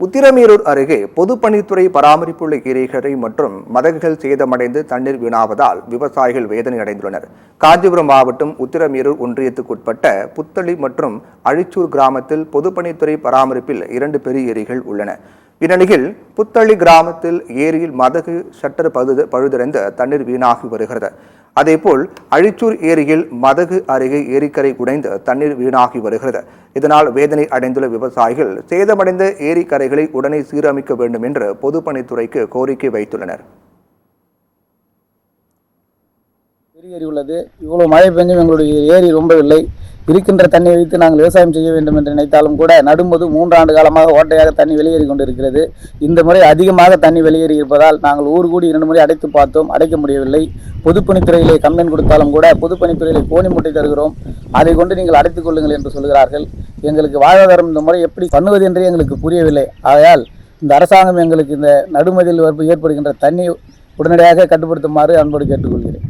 உத்திரமேரூர் அருகே பொதுப்பணித்துறை பராமரிப்புள்ள ஏரிகளை மற்றும் மதகுகள் சேதமடைந்து தண்ணீர் வீணாவதால் விவசாயிகள் வேதனை அடைந்துள்ளனர். காஞ்சிபுரம் மாவட்டம் உத்திரமேரூர் ஒன்றியத்துக்குட்பட்ட புத்தளி மற்றும் அழிச்சூர் கிராமத்தில் பொதுப்பணித்துறை பராமரிப்பில் 2 பெரிய ஏரிகள் உள்ளன. இந்நிலையில் புத்தளி கிராமத்தில் ஏரியில் மதகு ஷட்டர் பழுதடைந்து தண்ணீர் வீணாகி வருகிறது. அதேபோல் அழிச்சூர் ஏரியில் மதகு அருகே ஏரிக்கரை உடைந்து தண்ணீர் வீணாகி வருகிறது. இதனால் வேதனை அடைந்துள்ள விவசாயிகள் சேதமடைந்த ஏரிக்கரைகளை உடனே சீரமைக்க வேண்டும் என்று பொதுப்பணித்துறைக்கு கோரிக்கை வைத்துள்ளனர். பெரிய ஏரி உள்ளது. இவ்வளவு மழை பெஞ்சும் எங்களுடைய ஏரி ரொம்பவில்லை. இருக்கின்ற தண்ணியை வைத்து நாங்கள் விவசாயம் செய்ய வேண்டும் என்று நினைத்தாலும் கூட நடும்போது 3 ஆண்டு காலமாக ஓட்டையாக தண்ணி வெளியேறி கொண்டிருக்கிறது. இந்த முறை அதிகமாக தண்ணி வெளியேறி இருப்பதால் நாங்கள் ஊர் கூடி 2 முறை அடைத்து பார்த்தோம், அடைக்க முடியவில்லை. பொதுப்பணித்துறையிலே கம்ப்ளைண்ட் கொடுத்தாலும் கூட பொதுப்பணித்துறையிலே கோணி முட்டை தருகிறோம், அதை கொண்டு நீங்கள் அடைத்துக் கொள்ளுங்கள் என்று சொல்கிறார்கள். எங்களுக்கு வாழ்வாதாரம் இந்த முறை எப்படி பண்ணுவது என்றே எங்களுக்கு புரியவில்லை. ஆகையால் இந்த அரசாங்கம் எங்களுக்கு இந்த நடுமதில் ஏற்படுகின்ற தண்ணி உடனடியாக கட்டுப்படுத்துமாறு அன்போடு கேட்டுக்கொள்கிறேன்.